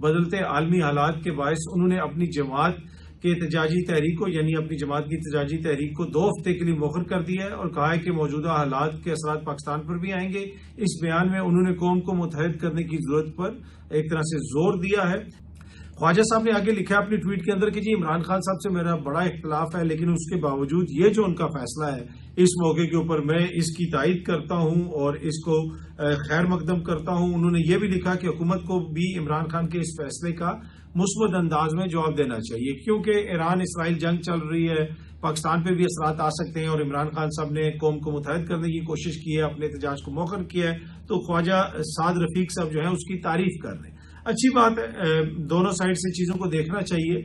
بدلتے عالمی حالات کے باعث انہوں نے اپنی جماعت کے احتجاجی تحریک کو یعنی اپنی جماعت کی احتجاجی تحریک کو 2 ہفتے کے لیے مؤخر کر دیا ہے اور کہا ہے کہ موجودہ حالات کے اثرات پاکستان پر بھی آئیں گے۔ اس بیان میں انہوں نے قوم کو متحد کرنے کی ضرورت پر ایک طرح سے زور دیا ہے۔ خواجہ صاحب نے آگے لکھا ہے اپنی ٹویٹ کے اندر کہ جی عمران خان صاحب سے میرا بڑا اختلاف ہے، لیکن اس کے باوجود یہ جو ان کا فیصلہ ہے اس موقع کے اوپر میں اس کی تائید کرتا ہوں اور اس کو خیر مقدم کرتا ہوں۔ انہوں نے یہ بھی لکھا کہ حکومت کو بھی عمران خان کے اس فیصلے کا مثبت انداز میں جواب دینا چاہیے، کیونکہ ایران اسرائیل جنگ چل رہی ہے، پاکستان پہ بھی اثرات آ سکتے ہیں اور عمران خان صاحب نے قوم کو متحد کرنے کی کوشش کی ہے، اپنے احتجاج کو مؤخر کیا ہے، تو خواجہ سعد رفیق صاحب جو ہیں اس کی تعریف کر رہے ہیں۔ اچھی بات ہے، دونوں سائڈ سے چیزوں کو دیکھنا چاہیے،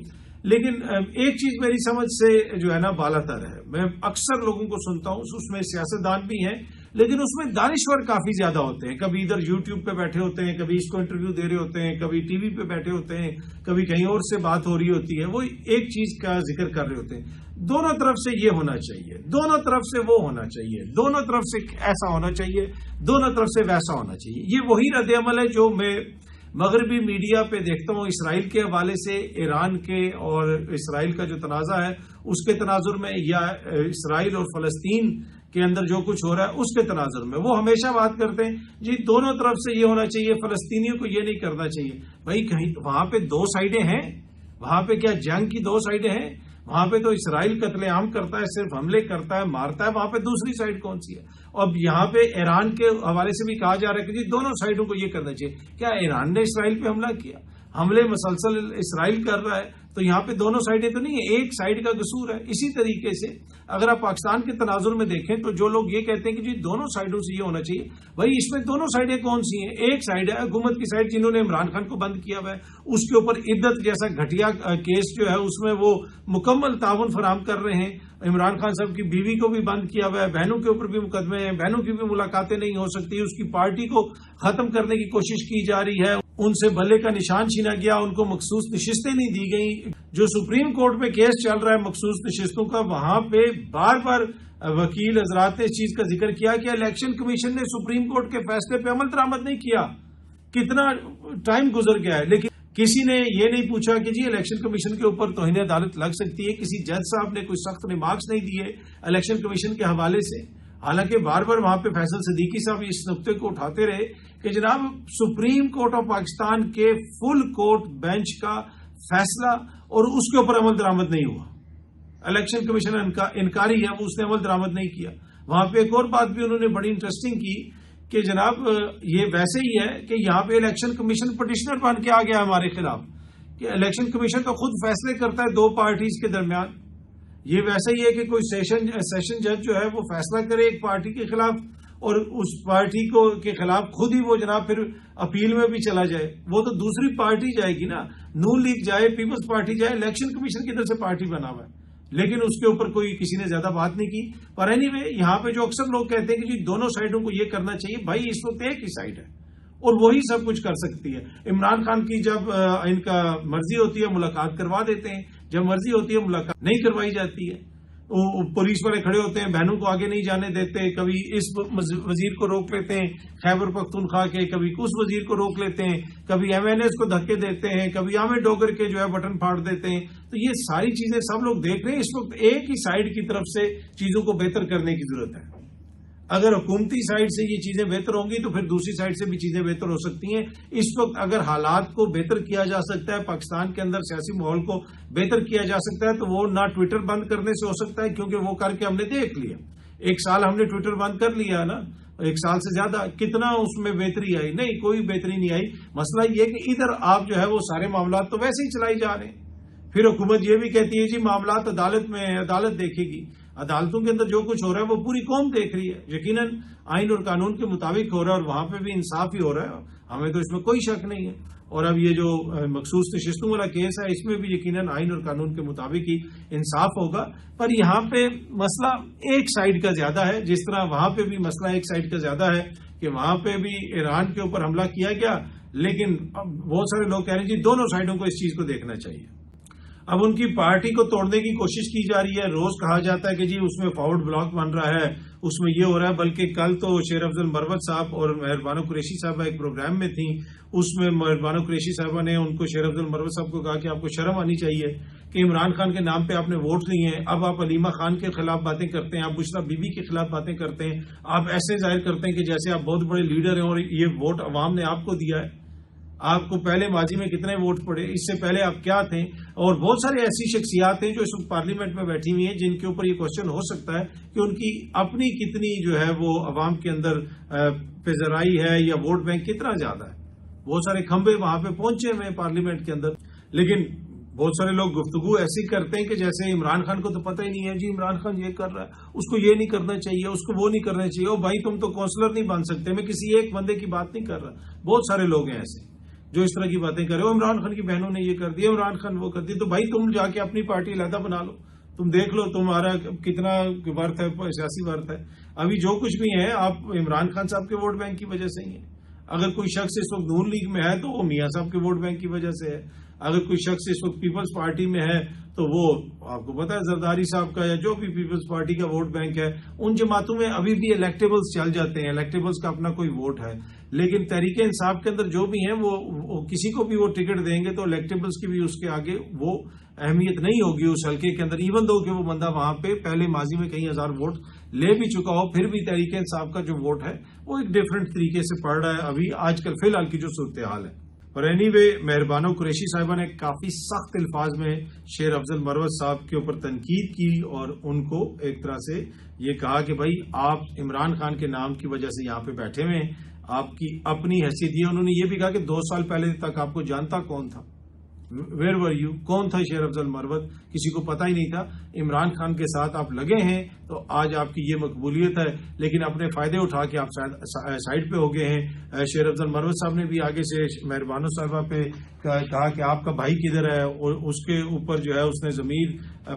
لیکن ایک چیز میری سمجھ سے جو ہے نا بالاتر ہے، میں اکثر لوگوں کو سنتا ہوں، اس میں سیاستدان بھی ہیں لیکن اس میں دانشور کافی زیادہ ہوتے ہیں، کبھی ادھر یوٹیوب پہ بیٹھے ہوتے ہیں، کبھی اس کو انٹرویو دے رہے ہوتے ہیں، کبھی ٹی وی پہ بیٹھے ہوتے ہیں، کبھی کہیں اور سے بات ہو رہی ہوتی ہے، وہ ایک چیز کا ذکر کر رہے ہوتے ہیں۔ دونوں طرف سے یہ ہونا چاہیے، دونوں طرف سے وہ ہونا چاہیے، دونوں طرف سے ایسا ہونا چاہیے، دونوں طرف سے ویسا ہونا چاہیے۔ یہ وہی رد عمل ہے جو میں مغربی میڈیا پہ دیکھتا ہوں اسرائیل کے حوالے سے، ایران کے اور اسرائیل کا جو تنازع ہے اس کے تناظر میں، یا اسرائیل اور فلسطین کے اندر جو کچھ ہو رہا ہے اس کے تناظر میں، وہ ہمیشہ بات کرتے ہیں جی دونوں طرف سے یہ ہونا چاہیے، فلسطینیوں کو یہ نہیں کرنا چاہیے۔ بھائی کہیں وہاں پہ 2 سائڈیں ہیں، وہاں پہ کیا جنگ کی 2 سائڈیں ہیں؟ وہاں پہ تو اسرائیل قتل عام کرتا ہے، صرف حملے کرتا ہے، مارتا ہے، وہاں پہ دوسری سائڈ کون سی ہے؟ اب یہاں پہ ایران کے حوالے سے بھی کہا جا رہا ہے کہ جی دونوں سائڈوں کو یہ کرنا چاہیے۔ کیا ایران نے اسرائیل پہ حملہ کیا؟ حملے مسلسل اسرائیل کر رہا ہے، تو یہاں پہ دونوں سائڈیں تو نہیں ہیں، ایک سائڈ کا قصور ہے۔ اسی طریقے سے اگر آپ پاکستان کے تناظر میں دیکھیں تو جو لوگ یہ کہتے ہیں کہ جی دونوں سائڈوں سے یہ ہونا چاہیے، بھائی اس میں دونوں سائڈیں کون سی ہیں؟ ایک سائڈ ہے حکومت کی سائڈ جنہوں نے عمران خان کو بند کیا ہوا ہے، اس کے اوپر عدت جیسا گھٹیا کیس جو ہے اس میں وہ مکمل تعاون فراہم کر رہے ہیں۔ عمران خان صاحب کی بیوی کو بھی بند کیا ہوا ہے، بہنوں کے اوپر بھی مقدمے ہیں، بہنوں کی بھی ملاقاتیں نہیں ہو سکتی، اس کی پارٹی کو ختم کرنے کی کوشش کی جا رہی ہے، ان سے بلے کا نشان چھینا گیا، ان کو مخصوص نشستیں نہیں دی گئیں۔ جو سپریم کورٹ میں کیس چل رہا ہے مخصوص نشستوں کا، وہاں پہ بار بار وکیل حضرات نے اس چیز کا ذکر کیا کہ الیکشن کمیشن نے سپریم کورٹ کے فیصلے پہ عمل درآمد نہیں کیا، کتنا ٹائم گزر گیا ہے، لیکن کسی نے یہ نہیں پوچھا کہ جی الیکشن کمیشن کے اوپر توہین عدالت لگ سکتی ہے، کسی جج صاحب نے کوئی سخت ریمارکس نہیں دیے الیکشن کمیشن کے حوالے سے، حالانکہ بار بار وہاں پہ فیصل صدیقی صاحب اس نقطے کو اٹھاتے رہے کہ جناب سپریم کورٹ آف پاکستان کے فل کورٹ بینچ کا فیصلہ اور اس کے اوپر عمل درآمد نہیں ہوا، الیکشن کمیشن انکاری ہے، وہ اس نے عمل درآمد نہیں کیا۔ وہاں پہ ایک اور بات بھی انہوں نے بڑی انٹرسٹنگ کی کہ جناب یہ ویسے ہی ہے کہ یہاں پہ الیکشن کمیشن پٹیشنر بن کے آ گیا ہمارے خلاف، کہ الیکشن کمیشن تو خود فیصلے کرتا ہے 2 پارٹیز کے درمیان، یہ ویسے ہی ہے کہ کوئی سیشن جج جو ہے وہ فیصلہ کرے ایک پارٹی کے خلاف اور اس پارٹی کے خلاف خود ہی وہ جناب پھر اپیل میں بھی چلا جائے، وہ تو دوسری پارٹی جائے گی نا، نون لیگ جائے، پیپلز پارٹی جائے، الیکشن کمیشن کی طرف سے پارٹی بنا ہوا ہے، لیکن اس کے اوپر کوئی کسی نے زیادہ بات نہیں کی۔ پر اینی وے یہاں پہ جو اکثر لوگ کہتے ہیں کہ جی دونوں سائڈوں کو یہ کرنا چاہیے، بھائی اس وقت ایک ہی سائڈ ہے اور وہی سب کچھ کر سکتی ہے۔ عمران خان کی جب ان کا مرضی ہوتی ہے ملاقات کروا دیتے ہیں، جب مرضی ہوتی ہے ملاقات نہیں کروائی جاتی ہے، پولیس والے کھڑے ہوتے ہیں، بہنوں کو آگے نہیں جانے دیتے، کبھی اس وزیر کو روک لیتے ہیں خیبر پختونخوا کے، کبھی اس وزیر کو روک لیتے ہیں، کبھی ایم این ایز کو دھکے دیتے ہیں، کبھی عامر ڈوگر کے جو ہے بٹن پھاڑ دیتے ہیں۔ تو یہ ساری چیزیں سب لوگ دیکھ رہے ہیں، اس وقت ایک ہی سائڈ کی طرف سے چیزوں کو بہتر کرنے کی ضرورت ہے۔ اگر حکومتی سائڈ سے یہ چیزیں بہتر ہوں گی تو پھر دوسری سائڈ سے بھی چیزیں بہتر ہو سکتی ہیں۔ اس وقت اگر حالات کو بہتر کیا جا سکتا ہے، پاکستان کے اندر سیاسی ماحول کو بہتر کیا جا سکتا ہے، تو وہ نہ ٹویٹر بند کرنے سے ہو سکتا ہے، کیونکہ وہ کر کے ہم نے دیکھ لیا، 1 سال ہم نے ٹویٹر بند کر لیا نا، 1 سال سے زیادہ، کتنا اس میں بہتری آئی؟ نہیں، کوئی بہتری نہیں آئی۔ مسئلہ یہ کہ ادھر آپ جو ہے وہ سارے معاملات تو ویسے ہی چلائی جا رہے ہیں، پھر حکومت یہ بھی کہتی ہے جی معاملات عدالت میں ہے، عدالت دیکھے گی۔ عدالتوں کے اندر جو کچھ ہو رہا ہے وہ پوری قوم دیکھ رہی ہے، یقیناً آئین اور قانون کے مطابق ہو رہا ہے، اور وہاں پہ بھی انصاف ہی ہو رہا ہے، ہمیں تو اس میں کوئی شک نہیں ہے۔ اور اب یہ جو مخصوص نشستوں والا کیس ہے، اس میں بھی یقیناً آئین اور قانون کے مطابق ہی انصاف ہوگا، پر یہاں پہ مسئلہ ایک سائڈ کا زیادہ ہے، جس طرح وہاں پہ بھی مسئلہ ایک سائڈ کا زیادہ ہے کہ وہاں پہ بھی ایران کے اوپر حملہ کیا گیا، لیکن اب بہت سارے لوگ کہہ رہے ہیں جی دونوں سائڈوں کو اس چیز کو دیکھنا چاہیے۔ اب ان کی پارٹی کو توڑنے کی کوشش کی جا رہی ہے. روز کہا جاتا ہے کہ جی اس میں فارورڈ بلاک بن رہا ہے, اس میں یہ ہو رہا ہے. بلکہ کل تو شیر افضل مروت صاحب اور مہربانو قریشی صاحبہ ایک پروگرام میں تھیں, اس میں مہربانو قریشی صاحبہ نے ان کو شیر افضل مروت صاحب کو کہا کہ آپ کو شرم آنی چاہیے کہ عمران خان کے نام پہ آپ نے ووٹ لیے ہیں, اب آپ علیمہ خان کے خلاف باتیں کرتے ہیں, آپ بشریٰ بی بی کے خلاف باتیں کرتے ہیں, آپ ایسے ظاہر کرتے ہیں کہ جیسے آپ بہت بڑے لیڈر ہیں اور یہ ووٹ عوام نے آپ کو دیا ہے. آپ کو پہلے ماضی میں کتنے ووٹ پڑے, اس سے پہلے آپ کیا تھے؟ اور بہت ساری ایسی شخصیات ہیں جو اس وقت پارلیمنٹ میں بیٹھی ہوئی ہیں جن کے اوپر یہ کوشچن ہو سکتا ہے کہ ان کی اپنی کتنی جو ہے وہ عوام کے اندر پیزرائی ہے یا ووٹ بینک کتنا زیادہ ہے. بہت سارے کھمبے وہاں پہ پہنچے ہوئے ہیں پارلیمنٹ کے اندر, لیکن بہت سارے لوگ گفتگو ایسی کرتے ہیں کہ جیسے عمران خان کو تو پتہ ہی نہیں ہے, جی عمران خان یہ کر رہا ہے, اس کو یہ نہیں کرنا چاہیے, اس کو وہ نہیں کرنا چاہیے. او بھائی تم تو کونسلر نہیں بن سکتے. میں کسی ایک بندے کی بات نہیں کر رہا, بہت سارے لوگ ہیں ایسے جو اس طرح کی باتیں کر رہے ہو. عمران خان کی بہنوں نے یہ کر دیا, عمران خان وہ کر دیا. تو بھائی تم جا کے اپنی پارٹی علیحدہ بنا لو, تم دیکھ لو تمہارا کتنا ورتھ ہے, سیاسی ورتھ ہے. ابھی جو کچھ بھی ہے آپ عمران خان صاحب کے ووٹ بینک کی وجہ سے ہی ہیں. اگر کوئی شخص اس وقت نون لیگ میں ہے تو وہ میاں صاحب کے ووٹ بینک کی وجہ سے ہے. اگر کوئی شخص اس وقت پیپلز پارٹی میں ہے تو وہ آپ کو پتا ہے زرداری صاحب کا یا جو بھی پیپلز پارٹی کا ووٹ بینک ہے. ان جماعتوں میں ابھی بھی الیکٹیبلز چل جاتے ہیں, الیکٹیبلز کا اپنا کوئی ووٹ ہے. لیکن تحریک انصاف کے اندر جو بھی ہیں وہ کسی کو بھی وہ ٹکٹ دیں گے تو الیکٹیبلز کی بھی اس کے آگے وہ اہمیت نہیں ہوگی اس حلقے کے اندر. ایون دو کہ وہ بندہ وہاں پہ پہلے ماضی میں کئی ہزار ووٹ لے بھی چکا ہو, پھر بھی تحریک انصاف کا جو ووٹ ہے وہ ایک ڈفرینٹ طریقے سے پڑ رہا ہے ابھی آج کل فی الحال کی جو صورتحال ہے. اور اینی وے مہربانو قریشی صاحبہ نے کافی سخت الفاظ میں شیر افضل مروت صاحب کے اوپر تنقید کی اور ان کو ایک طرح سے یہ کہا کہ بھائی آپ عمران خان کے نام کی وجہ سے یہاں پہ بیٹھے ہوئے ہیں, آپ کی اپنی حیثیت یہ. انہوں نے یہ بھی کہا کہ 2 سال پہلے تک آپ کو جانتا کون تھا, ویئر ور یو, کون تھا شیر افضل مروت, کسی کو پتہ ہی نہیں تھا. عمران خان کے ساتھ آپ لگے ہیں تو آج آپ کی یہ مقبولیت ہے, لیکن اپنے فائدے اٹھا کے آپ سائڈ پہ ہو گئے ہیں. شیر افضل مروت صاحب نے بھی آگے سے مہربانو صاحبہ پہ کہا کہ آپ کا بھائی کدھر ہے, اور اس کے اوپر جو ہے اس نے ضمیر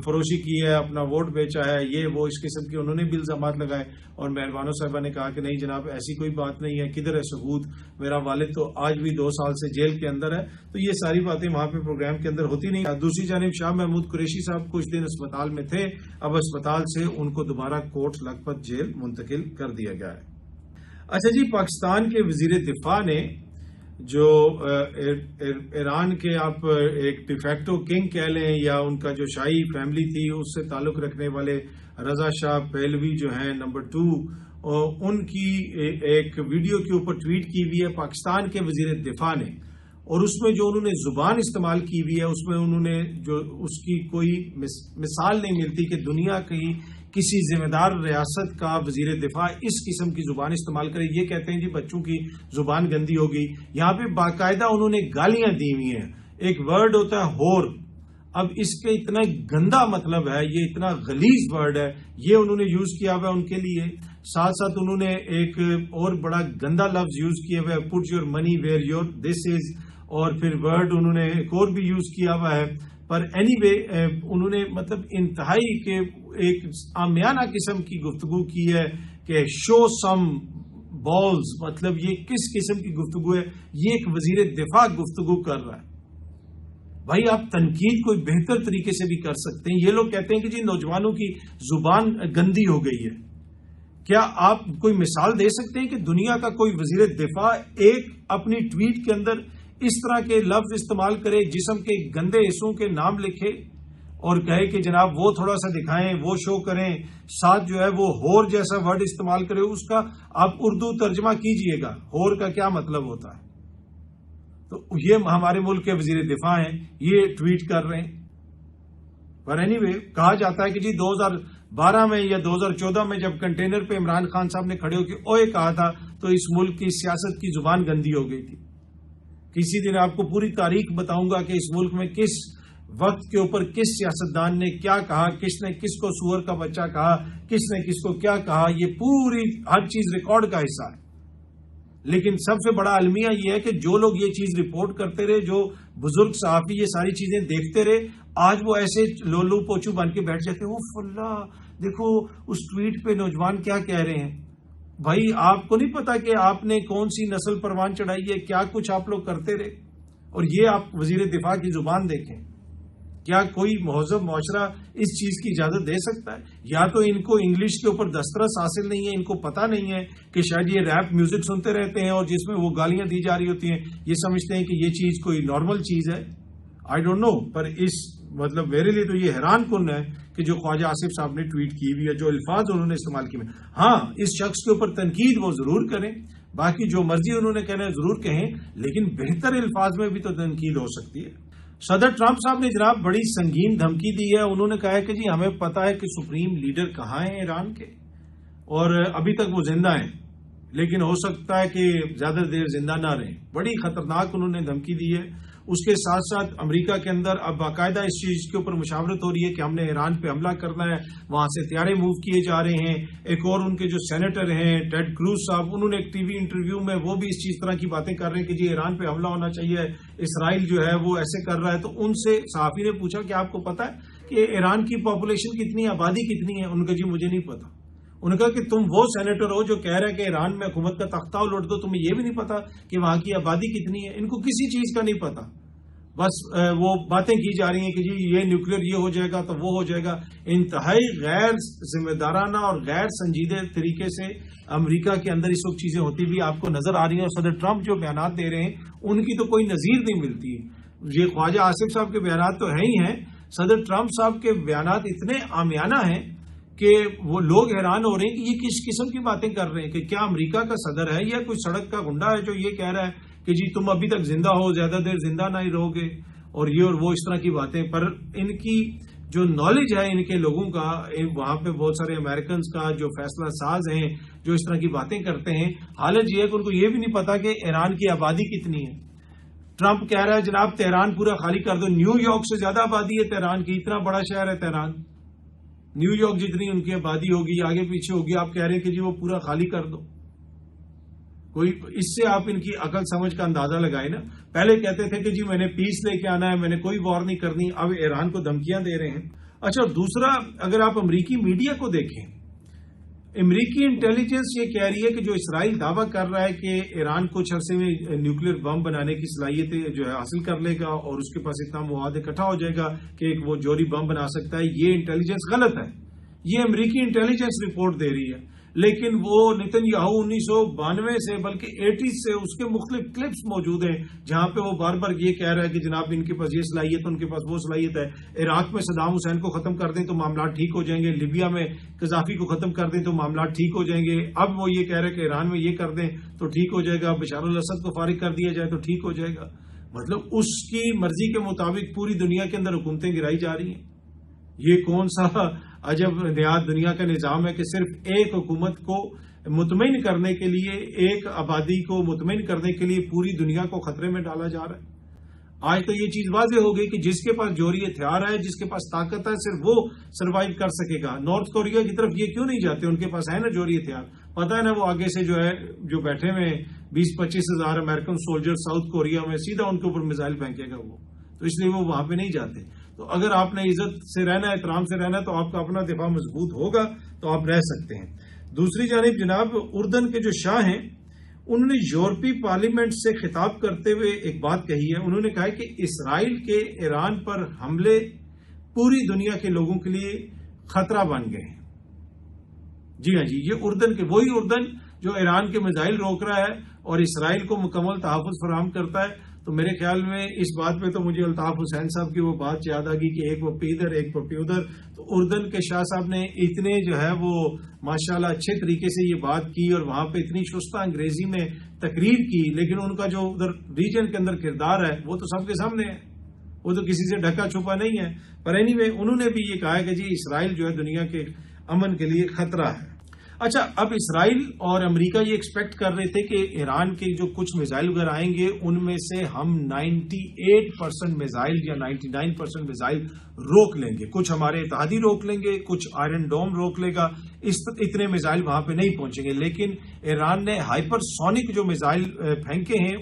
فروشی کی ہے, اپنا ووٹ بیچا ہے, یہ وہ اس قسم کے انہوں نے بھی الزامات لگائے. اور مہربانو صاحبہ نے کہا کہ نہیں جناب ایسی کوئی بات نہیں ہے, کدھر ہے ثبوت, میرا والد تو آج بھی 2 سال سے جیل کے اندر ہے. تو یہ ساری باتیں وہاں پہ پروگرام کے اندر ہوتی نہیں. دوسری جانب شاہ محمود قریشی صاحب کچھ دن اسپتال میں تھے, اب اسپتال سے ان کو دوبارہ کوٹ لکھپت جیل منتقل کر دیا گیا ہے. اچھا جی, پاکستان کے وزیر دفاع نے جو ایران کے آپ ایک ڈیفیکٹو کنگ کہہ لیں یا ان کا جو شاہی فیملی تھی اس سے تعلق رکھنے والے رضا شاہ پہلوی جو ہیں نمبر 2, ان کی ایک ویڈیو کے اوپر ٹویٹ کی ہوئی ہے پاکستان کے وزیر دفاع نے, اور اس میں جو انہوں نے زبان استعمال کی ہوئی ہے اس میں انہوں نے جو اس کی کوئی مثال نہیں ملتی کہ دنیا کی کسی ذمہ دار ریاست کا وزیر دفاع اس قسم کی زبان استعمال کرے. یہ کہتے ہیں جی بچوں کی زبان گندی ہوگی. یہاں پہ باقاعدہ انہوں نے گالیاں دی ہوئی ہیں. ایک ورڈ ہوتا ہے ہور, اب اس کے اتنا گندا مطلب ہے, یہ اتنا غلیظ ورڈ ہے, یہ انہوں نے یوز کیا ہوا ہے ان کے لیے. ساتھ ساتھ انہوں نے ایک اور بڑا گندا لفظ یوز کیا ہوا ہے, put your money where your this is, اور پھر ورڈ انہوں نے ایک اور بھی یوز کیا ہوا ہے. پر اینی وے انہوں نے مطلب انتہائی کے ایک عامیانہ قسم کی گفتگو کی ہے کہ شو سم بالز, مطلب یہ کس قسم کی گفتگو ہے, یہ ایک وزیر دفاع گفتگو کر رہا ہے. بھائی آپ تنقید کوئی بہتر طریقے سے بھی کر سکتے ہیں. یہ لوگ کہتے ہیں کہ جی نوجوانوں کی زبان گندی ہو گئی ہے. کیا آپ کوئی مثال دے سکتے ہیں کہ دنیا کا کوئی وزیر دفاع ایک اپنی ٹویٹ کے اندر اس طرح کے لفظ استعمال کرے, جسم کے گندے حصوں کے نام لکھے اور کہے کہ جناب وہ تھوڑا سا دکھائیں, وہ شو کریں, ساتھ جو ہے وہ ہور جیسا ورڈ استعمال کرے. اس کا آپ اردو ترجمہ کیجئے گا, ہور کا کیا مطلب ہوتا ہے. تو یہ ہمارے ملک کے وزیر دفاع ہیں, یہ ٹویٹ کر رہے ہیں. پر اینی وے کہا جاتا ہے کہ جی 2012 میں یا 2014 میں جب کنٹینر پہ عمران خان صاحب نے کھڑے ہو کے اوئے کہا تھا تو اس ملک کی سیاست کی زبان گندی ہو گئی تھی. کسی دن آپ کو پوری تاریخ بتاؤں گا کہ اس ملک میں کس وقت کے اوپر کس سیاستدان نے کیا کہا, کس نے کس کو سور کا بچہ کہا, کس نے کس کو کیا کہا. یہ پوری ہر چیز ریکارڈ کا حصہ ہے. لیکن سب سے بڑا المیہ یہ ہے کہ جو لوگ یہ چیز رپورٹ کرتے رہے, جو بزرگ صحافی یہ ساری چیزیں دیکھتے رہے, آج وہ ایسے لولو پوچو بن کے بیٹھ جاتے ہیں. اوف اللہ, دیکھو اس ٹویٹ پہ نوجوان کیا کہہ رہے ہیں. بھائی آپ کو نہیں پتا کہ آپ نے کون سی نسل پروان چڑھائی ہے, کیا کچھ آپ لوگ کرتے رہے, اور یہ آپ وزیر دفاع کی زبان دیکھیں. کیا کوئی مہذب معاشرہ اس چیز کی اجازت دے سکتا ہے؟ یا تو ان کو انگلش کے اوپر دسترس حاصل نہیں ہے، ان کو پتہ نہیں ہے کہ شاید یہ ریپ میوزک سنتے رہتے ہیں اور جس میں وہ گالیاں دی جا رہی ہوتی ہیں، یہ سمجھتے ہیں کہ یہ چیز کوئی نارمل چیز ہے. آئی ڈونٹ نو، پر اس مطلب میرے لیے تو یہ حیران کن ہے کہ جو خواجہ آصف صاحب نے ٹویٹ کی ہوئی ہے، جو الفاظ انہوں نے استعمال کیے. ہاں، اس شخص کے اوپر تنقید وہ ضرور کریں، باقی جو مرضی انہوں نے کہنا ہے ضرور کہیں، لیکن بہتر الفاظ میں بھی تو تنقید ہو سکتی ہے. صدر ٹرمپ صاحب نے جناب بڑی سنگین دھمکی دی ہے. انہوں نے کہا ہے کہ جی ہمیں پتا ہے کہ سپریم لیڈر کہاں ہیں ایران کے، اور ابھی تک وہ زندہ ہیں، لیکن ہو سکتا ہے کہ زیادہ دیر زندہ نہ رہیں. بڑی خطرناک انہوں نے دھمکی دی ہے. اس کے ساتھ ساتھ امریکہ کے اندر اب باقاعدہ اس چیز کے اوپر مشاورت ہو رہی ہے کہ ہم نے ایران پہ حملہ کرنا ہے، وہاں سے ہتھیاریں موو کیے جا رہے ہیں. ایک اور ان کے جو سینیٹر ہیں ٹیڈ کروز صاحب، انہوں نے ایک ٹی وی انٹرویو میں وہ بھی اس چیز طرح کی باتیں کر رہے ہیں کہ جی ایران پہ حملہ ہونا چاہیے، اسرائیل جو ہے وہ ایسے کر رہا ہے. تو ان سے صحافی نے پوچھا کہ آپ کو پتا ہے کہ ایران کی پاپولیشن کتنی، آبادی کتنی ہے؟ ان کا جی مجھے نہیں پتا. انہوں نے کہا کہ تم وہ سینیٹر ہو جو کہہ رہا ہے کہ ایران میں حکومت کا تختہ الٹ دو، تمہیں یہ بھی نہیں پتا کہ وہاں کی آبادی کتنی ہے. ان کو کسی چیز کا نہیں پتا، بس وہ باتیں کی جا رہی ہیں کہ جی یہ نیوکلیر یہ ہو جائے گا تو وہ ہو جائے گا. انتہائی غیر ذمہ دارانہ اور غیر سنجیدہ طریقے سے امریکہ کے اندر اس وقت چیزیں ہوتی ہوئی آپ کو نظر آ رہی ہیں. اور صدر ٹرمپ جو بیانات دے رہے ہیں ان کی تو کوئی نظیر نہیں ملتی. یہ خواجہ آصف صاحب کے بیانات تو ہیں ہی ہیں، صدر ٹرمپ صاحب کے بیانات اتنے عامیانہ ہیں کہ وہ لوگ حیران ہو رہے ہیں کہ یہ کس قسم کی باتیں کر رہے ہیں، کہ کیا امریکہ کا صدر ہے یا کوئی سڑک کا گنڈا ہے جو یہ کہہ رہا ہے کہ جی تم ابھی تک زندہ ہو، زیادہ دیر زندہ نہیں رہو گے، اور یہ اور وہ اس طرح کی باتیں. پر ان کی جو نالج ہے ان کے لوگوں کا، وہاں پہ بہت سارے امریکنز کا جو فیصلہ ساز ہیں جو اس طرح کی باتیں کرتے ہیں، حالت یہ ہے کہ ان کو یہ بھی نہیں پتا کہ ایران کی آبادی کتنی ہے. ٹرمپ کہہ رہا ہے جناب تہران پورا خالی کر دو. نیو یارک سے زیادہ آبادی ہے تہران کی، اتنا بڑا شہر ہے تہران. نیو یارک جتنی ان کی آبادی ہوگی آگے پیچھے ہوگی، آپ کہہ رہے ہیں کہ جی وہ پورا خالی کر دو. کوئی اس سے آپ ان کی عقل سمجھ کا اندازہ لگائے نا. پہلے کہتے تھے کہ جی میں نے پیس لے کے آنا ہے، میں نے کوئی وار نہیں کرنی، اب ایران کو دھمکیاں دے رہے ہیں. اچھا، دوسرا اگر آپ امریکی میڈیا کو دیکھیں، امریکی انٹیلیجنس یہ کہہ رہی ہے کہ جو اسرائیل دعویٰ کر رہا ہے کہ ایران کچھ عرصے میں نیوکلیر بم بنانے کی صلاحیتیں جو ہے حاصل کر لے گا اور اس کے پاس اتنا مواد اکٹھا ہو جائے گا کہ ایک وہ جوہری بم بنا سکتا ہے، یہ انٹیلیجنس غلط ہے. یہ امریکی انٹیلیجنس رپورٹ دے رہی ہے. لیکن وہ نتن یاہو 1992 سے بلکہ 80 سے اس کے مختلف کلپس موجود ہیں جہاں پہ وہ بار بار یہ کہہ رہا ہے کہ جناب ان کے پاس یہ صلاحیت، ان کے پاس وہ صلاحیت ہے. عراق میں صدام حسین کو ختم کر دیں تو معاملات ٹھیک ہو جائیں گے، لیبیا میں قذافی کو ختم کر دیں تو معاملات ٹھیک ہو جائیں گے. اب وہ یہ کہہ رہے ہیں کہ ایران میں یہ کر دیں تو ٹھیک ہو جائے گا، بشار الاسد کو فارغ کر دیا جائے تو ٹھیک ہو جائے گا. مطلب اس کی مرضی کے مطابق پوری دنیا کے اندر حکومتیں گرائی جا رہی ہیں. یہ کون سا عجب نہاد دنیا کا نظام ہے کہ صرف ایک حکومت کو مطمئن کرنے کے لیے، ایک آبادی کو مطمئن کرنے کے لیے پوری دنیا کو خطرے میں ڈالا جا رہا ہے. آج تو یہ چیز واضح ہو گئی کہ جس کے پاس جوہری ہتھیار ہے، جس کے پاس طاقت ہے، صرف وہ سروائیو کر سکے گا. نارتھ کوریا کی طرف یہ کیوں نہیں جاتے؟ ان کے پاس ہے نا جوہری ہتھیار، پتا ہے نا وہ آگے سے جو ہے جو بیٹھے ہوئے 20-25 ہزار امریکن سولجر ساؤتھ کوریا میں سیدھا ان کے اوپر میزائل پھینکے گا وہ، تو اس لیے وہ وہاں پہ نہیں جاتے. تو اگر آپ نے عزت سے رہنا ہے، احترام سے رہنا ہے، تو آپ کا اپنا دفاع مضبوط ہوگا تو آپ رہ سکتے ہیں. دوسری جانب جناب اردن کے جو شاہ ہیں انہوں نے یورپی پارلیمنٹ سے خطاب کرتے ہوئے ایک بات کہی ہے. انہوں نے کہا کہ اسرائیل کے ایران پر حملے پوری دنیا کے لوگوں کے لیے خطرہ بن گئے ہیں. جی ہاں جی، یہ اردن کے وہی اردن جو ایران کے میزائل روک رہا ہے اور اسرائیل کو مکمل تحفظ فراہم کرتا ہے. تو میرے خیال میں اس بات پہ تو مجھے الطاف حسین صاحب کی وہ بات یاد آ گئی کہ ایک پپی ادھر ایک پپی ادھر. تو اردن کے شاہ صاحب نے اتنے جو ہے وہ ماشاءاللہ اچھے طریقے سے یہ بات کی اور وہاں پہ اتنی شستہ انگریزی میں تقریر کی، لیکن ان کا جو ادھر ریجن کے اندر کردار ہے وہ تو سب کے سامنے ہے، وہ تو کسی سے ڈھکا چھپا نہیں ہے. پر اینی وے انہوں نے بھی یہ کہا کہ جی اسرائیل جو ہے دنیا کے امن کے لیے خطرہ ہے. اچھا، اب اسرائیل اور امریکہ یہ ایکسپیکٹ کر رہے تھے کہ ایران کے جو کچھ میزائل وغیرہ آئیں گے ان میں سے ہم 98% میزائل یا 99% میزائل روک لیں گے. کچھ ہمارے اتحادی روک لیں گے، کچھ آئرن ڈوم روک لے گا، اتنے میزائل وہاں پہ نہیں پہنچیں گے. لیکن ایران نے ہائپر سونک جو میزائل پھینکے ہیں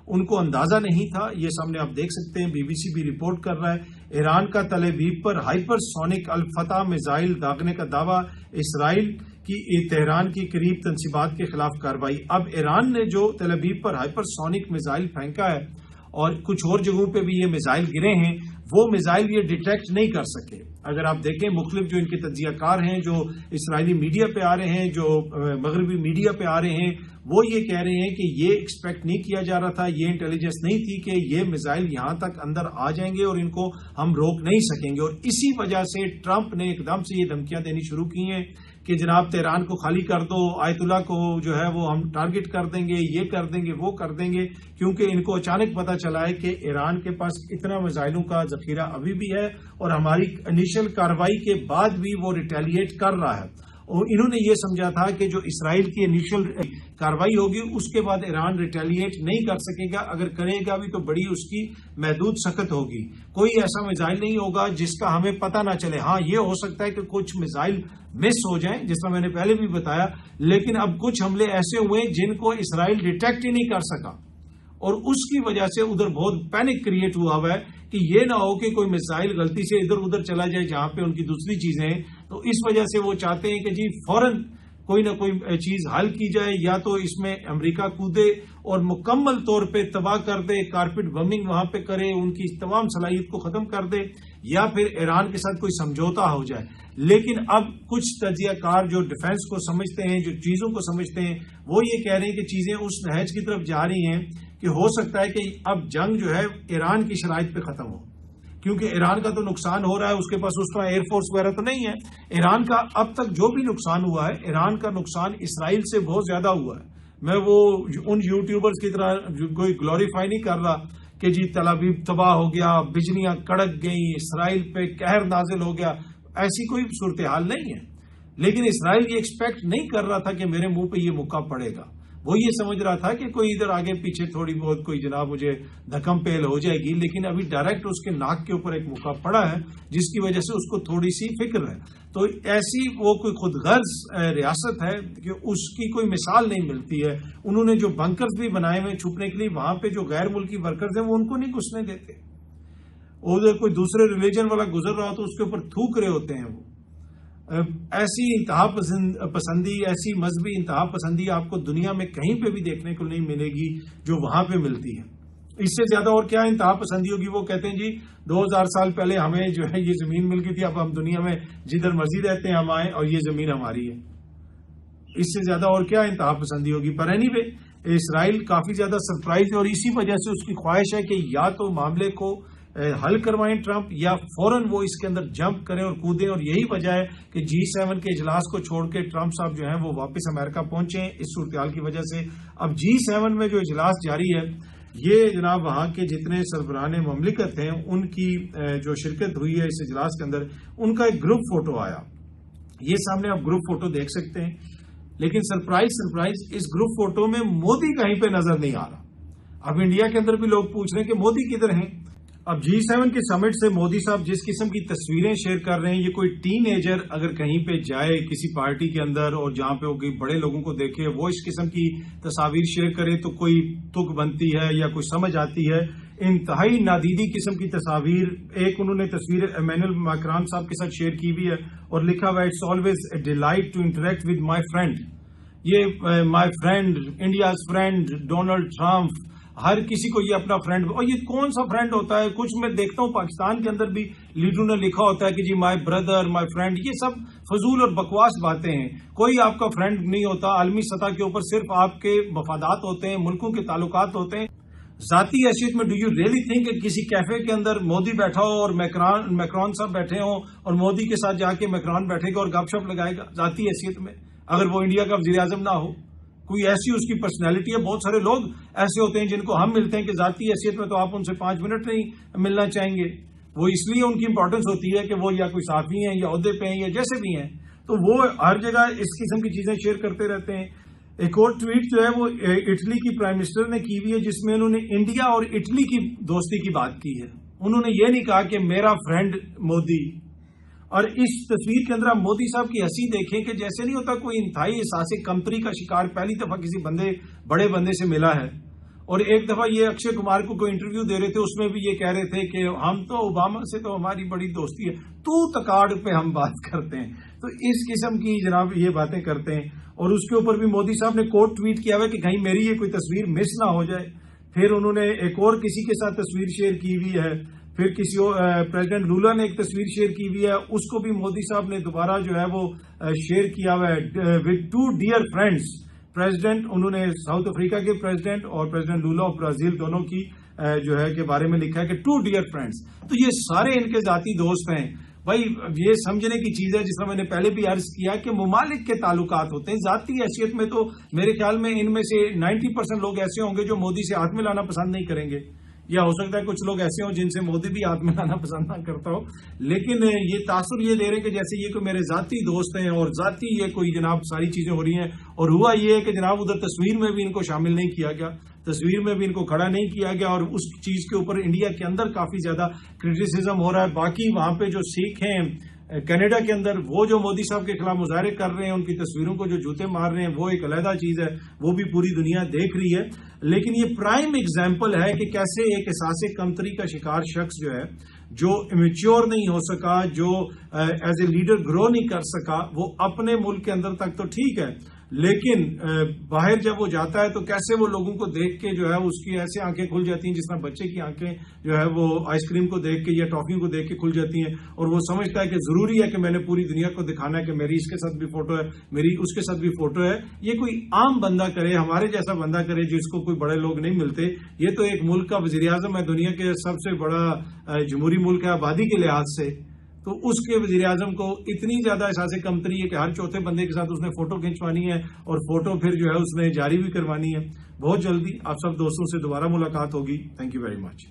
ان کو اندازہ نہیں تھا. یہ سامنے آپ دیکھ سکتے ہیں، بی بی سی بھی رپورٹ کر رہا ہے. ایران کا تل ابیب پر ہائپر سونک الفتح میزائل داغنے کا دعویٰ، اسرائیل کی تہران کی قریب تنصیبات کے خلاف کارروائی. اب ایران نے جو تل ابیب پر ہائپر سونک میزائل پھینکا ہے اور کچھ اور جگہوں پہ بھی یہ میزائل گرے ہیں، وہ میزائل یہ ڈیٹیکٹ نہیں کر سکے۔ اگر آپ دیکھیں مختلف جو ان کے تجزیہ کار ہیں، جو اسرائیلی میڈیا پہ آ رہے ہیں، جو مغربی میڈیا پہ آ رہے ہیں، وہ یہ کہہ رہے ہیں کہ یہ ایکسپیکٹ نہیں کیا جا رہا تھا، یہ انٹیلیجنس نہیں تھی کہ یہ میزائل یہاں تک اندر آ جائیں گے اور ان کو ہم روک نہیں سکیں گے۔ اور اسی وجہ سے ٹرمپ نے ایک دم سے یہ دھمکیاں دینی شروع کی ہیں کہ جناب تہران کو خالی کر دو، آیت اللہ کو جو ہے وہ ہم ٹارگٹ کر دیں گے، یہ کر دیں گے، وہ کر دیں گے، کیونکہ ان کو اچانک پتا چلا ہے کہ ایران کے پاس اتنا میزائلوں کا ذخیرہ ابھی بھی ہے اور ہماری انیشل کارروائی کے بعد بھی وہ ریٹیلیٹ کر رہا ہے۔ اور انہوں نے یہ سمجھا تھا کہ جو اسرائیل کی انیشل کارروائی ہوگی اس کے بعد ایران ریٹیلیٹ نہیں کر سکے گا، اگر کرے گا بھی تو بڑی اس کی محدود سخت ہوگی، کوئی ایسا میزائل نہیں ہوگا جس کا ہمیں پتہ نہ چلے۔ ہاں یہ ہو سکتا ہے کہ کچھ میزائل مس ہو جائیں، جس طرح میں نے پہلے بھی بتایا، لیکن اب کچھ حملے ایسے ہوئے جن کو اسرائیل ڈیٹیکٹ ہی نہیں کر سکا، اور اس کی وجہ سے ادھر بہت پینک کریٹ ہوا ہے کہ یہ نہ ہو کہ کوئی میزائل غلطی سے ادھر ادھر چلا جائے جہاں پہ ان کی دوسری چیزیں ہیں۔ تو اس وجہ سے وہ چاہتے ہیں کہ جی فوراً کوئی نہ کوئی چیز حل کی جائے، یا تو اس میں امریکہ کودے اور مکمل طور پہ تباہ کر دے، کارپٹ بمنگ وہاں پہ کرے، ان کی تمام صلاحیت کو ختم کر دے، یا پھر ایران کے ساتھ کوئی سمجھوتا ہو جائے۔ لیکن اب کچھ تجزیہ کار جو ڈیفنس کو سمجھتے ہیں، جو چیزوں کو سمجھتے ہیں، وہ یہ کہہ رہے ہیں کہ چیزیں اس نہج کی طرف جا رہی ہیں کہ ہو سکتا ہے کہ اب جنگ جو ہے ایران کی شرائط پہ ختم ہو، کیونکہ ایران کا تو نقصان ہو رہا ہے، اس کے پاس اس طرح ایئر فورس وغیرہ تو نہیں ہے۔ ایران کا اب تک جو بھی نقصان ہوا ہے، ایران کا نقصان اسرائیل سے بہت زیادہ ہوا ہے۔ میں وہ ان یوٹیوبرز کی طرح کوئی گلوریفائی نہیں کر رہا کہ جی تل ابیب تباہ ہو گیا، بجلیاں کڑک گئیں، اسرائیل پہ قہر نازل ہو گیا، ایسی کوئی صورتحال نہیں ہے۔ لیکن اسرائیل یہ ایکسپیکٹ نہیں کر رہا تھا کہ میرے منہ پہ یہ موقع پڑے گا، وہ یہ سمجھ رہا تھا کہ کوئی ادھر آگے پیچھے تھوڑی بہت کوئی جناب مجھے دھکم پیل ہو جائے گی، لیکن ابھی ڈائریکٹ اس کے ناک کے اوپر ایک موقع پڑا ہے جس کی وجہ سے اس کو تھوڑی سی فکر ہے۔ تو ایسی وہ کوئی خود غرض ریاست ہے کہ اس کی کوئی مثال نہیں ملتی ہے۔ انہوں نے جو بنکرز بھی بنائے ہوئے چھپنے کے لیے، وہاں پہ جو غیر ملکی ورکرز ہیں وہ ان کو نہیں گھسنے دیتے، ادھر کوئی دوسرے ریلیجن والا گزر رہا تو اس کے اوپر تھوک رہے ہوتے ہیں۔ وہ ایسی انتہا پسندی، ایسی مذہبی انتہا پسندی آپ کو دنیا میں کہیں پہ بھی دیکھنے کو نہیں ملے گی جو وہاں پہ ملتی ہے۔ اس سے زیادہ اور کیا انتہا پسندی ہوگی؟ وہ کہتے ہیں جی 2000 سال پہلے ہمیں جو ہے یہ زمین مل گئی تھی، اب ہم دنیا میں جدھر مرضی رہتے ہیں ہم آئیں اور یہ زمین ہماری ہے۔ اس سے زیادہ اور کیا انتہا پسندی ہوگی؟ پر اینی وے اسرائیل کافی زیادہ سرپرائز ہے، اور اسی وجہ سے اس کی خواہش ہے کہ یا تو معاملے کو حل کروائیں ٹرمپ، یا فوراً وہ اس کے اندر جمپ کریں اور کودیں۔ اور یہی وجہ ہے کہ G7 کے اجلاس کو چھوڑ کے ٹرمپ صاحب جو ہیں وہ واپس امریکہ پہنچے ہیں اس صورتحال کی وجہ سے۔ اب G7 میں جو اجلاس جاری ہے، یہ جناب وہاں کے جتنے سربراہان مملکت ہیں ان کی جو شرکت ہوئی ہے اس اجلاس کے اندر، ان کا ایک گروپ فوٹو آیا، یہ سامنے آپ گروپ فوٹو دیکھ سکتے ہیں۔ لیکن سرپرائز اس گروپ فوٹو میں مودی کہیں پہ نظر نہیں آ رہا۔ اب انڈیا کے اندر بھی لوگ پوچھ رہے ہیں کہ مودی کدھر ہیں؟ اب G7 کے سمٹ سے مودی صاحب جس قسم کی تصویریں شیئر کر رہے ہیں، یہ کوئی ٹین ایجر اگر کہیں پہ جائے کسی پارٹی کے اندر اور جہاں پہ وہ بڑے لوگوں کو دیکھے، وہ اس قسم کی تصاویر شیئر کرے تو کوئی تک بنتی ہے یا کوئی سمجھ آتی ہے۔ انتہائی نادیدی قسم کی تصاویر، ایک انہوں نے تصویر ایمینوئل میکران صاحب کے ساتھ شیئر کی ہوئی ہے اور لکھا ہوا ہے it's always a delight to interact with my friend. یہ my friend, India's friend Donald Trump, ہر کسی کو یہ اپنا فرینڈ، اور یہ کون سا فرینڈ ہوتا ہے؟ کچھ میں دیکھتا ہوں پاکستان کے اندر بھی لیڈروں نے لکھا ہوتا ہے کہ جی مائی بردر، مائی فرینڈ، یہ سب فضول اور بکواس باتیں ہیں۔ کوئی آپ کا فرینڈ نہیں ہوتا عالمی سطح کے اوپر، صرف آپ کے مفادات ہوتے ہیں، ملکوں کے تعلقات ہوتے ہیں۔ ذاتی حیثیت میں ڈو یو ریئلی تھنک کہ کسی کیفے کے اندر مودی بیٹھا ہو اور میکران صاحب بیٹھے ہوں اور مودی کے ساتھ جا کے میکران بیٹھے گا اور گپ شپ لگائے گا ذاتی حیثیت میں، اگر وہ انڈیا کا وزیر اعظم نہ ہو؟ کوئی ایسی اس کی پرسنالٹی ہے۔ بہت سارے لوگ ایسے ہوتے ہیں جن کو ہم ملتے ہیں کہ ذاتی حیثیت میں تو آپ ان سے 5 منٹ نہیں ملنا چاہیں گے، وہ اس لیے ان کی امپورٹنس ہوتی ہے کہ وہ یا کوئی صحافی ہیں یا عہدے پہ ہیں یا جیسے بھی ہیں، تو وہ ہر جگہ اس قسم کی چیزیں شیئر کرتے رہتے ہیں۔ ایک اور ٹویٹ جو ہے وہ اٹلی کی پرائم منسٹر نے کی ہوئی ہے، جس میں انہوں نے انڈیا اور اٹلی کی دوستی کی بات کی ہے۔ انہوں نے یہ نہیں کہا کہ میرا فرینڈ مودی، اور اس تصویر کے اندر آپ مودی صاحب کی ہنسی دیکھیں کہ جیسے نہیں ہوتا کوئی انتہائی احساس کمتری کا شکار پہلی دفعہ کسی بڑے بندے سے ملا ہے۔ اور ایک دفعہ یہ اکشے کمار کو کوئی انٹرویو دے رہے تھے، اس میں بھی یہ کہہ رہے تھے کہ ہم تو اوباما سے تو ہماری بڑی دوستی ہے، تو تکاڑ پہ ہم بات کرتے ہیں۔ تو اس قسم کی جناب یہ باتیں کرتے ہیں، اور اس کے اوپر بھی مودی صاحب نے کوٹ ٹویٹ کیا ہوا کہ کہیں میری یہ کوئی تصویر مس نہ ہو جائے پھر انہوں نے ایک اور کسی کے ساتھ تصویر شیئر کی ہوئی ہے، پھر کسی اور پریزیڈنٹ لولا نے ایک تصویر شیئر کی ہوئی ہے، اس کو بھی مودی صاحب نے دوبارہ جو ہے وہ شیئر کیا ہوا ہے with to dear friends. President انہوں نے ساؤتھ افریقہ کے پریزیڈنٹ اور پریزیڈنٹ لولا آف برازیل دونوں کی جو ہے کے بارے میں لکھا ہے کہ ٹو ڈیئر فرینڈز. تو یہ سارے ان کے ذاتی دوست ہیں. بھائی یہ سمجھنے کی چیز ہے، جس طرح میں نے پہلے بھی عرض کیا کہ ممالک کے تعلقات ہوتے ہیں. ذاتی حیثیت میں تو میرے خیال میں ان میں سے 90% لوگ ایسے ہوں گے جو مودی سے ہاتھ ملانا پسند نہیں کریں گے، یا ہو سکتا ہے کچھ لوگ ایسے ہوں جن سے مودی بھی ہاتھ ملانا پسند نہ کرتا ہو. لیکن یہ تاثر یہ دے رہے ہیں کہ جیسے یہ کوئی میرے ذاتی دوست ہیں اور ذاتی یہ کوئی جناب ساری چیزیں ہو رہی ہیں. اور ہوا یہ ہے کہ جناب ادھر تصویر میں بھی ان کو شامل نہیں کیا گیا، تصویر میں بھی ان کو کھڑا نہیں کیا گیا، اور اس چیز کے اوپر انڈیا کے اندر کافی زیادہ کرٹیسزم ہو رہا ہے. باقی وہاں پہ جو سکھ ہیں کینیڈا کے اندر، وہ جو مودی صاحب کے خلاف مظاہرے کر رہے ہیں، ان کی تصویروں کو جو جوتے مار رہے ہیں، وہ ایک علیحدہ چیز ہے، وہ بھی پوری دنیا دیکھ رہی ہے. لیکن یہ پرائم ایگزامپل ہے کہ کیسے ایک احساس کمتری کا شکار شخص جو ہے، جو امیچور نہیں ہو سکا، جو ایز اے لیڈر گرو نہیں کر سکا، وہ اپنے ملک کے اندر تک تو ٹھیک ہے، لیکن باہر جب وہ جاتا ہے تو کیسے وہ لوگوں کو دیکھ کے جو ہے اس کی ایسے آنکھیں کھل جاتی ہیں جس طرح بچے کی آنکھیں جو ہے وہ آئس کریم کو دیکھ کے یا ٹافی کو دیکھ کے کھل جاتی ہیں، اور وہ سمجھتا ہے کہ ضروری ہے کہ میں نے پوری دنیا کو دکھانا ہے کہ میری اس کے ساتھ بھی فوٹو ہے، میری اس کے ساتھ بھی فوٹو ہے. یہ کوئی عام بندہ کرے، ہمارے جیسا بندہ کرے جس کو کوئی بڑے لوگ نہیں ملتے. یہ تو ایک ملک کا وزیر اعظم ہے، دنیا کے سب سے بڑا جمہوری ملک ہے آبادی کے لحاظ سے، تو اس کے وزیر اعظم کو اتنی زیادہ احساس کمتری ہے کہ ہر چوتھے بندے کے ساتھ اس نے فوٹو کھنچوانی ہے، اور فوٹو پھر جو ہے اس نے جاری بھی کروانی ہے. بہت جلدی آپ سب دوستوں سے دوبارہ ملاقات ہوگی. Thank you very much.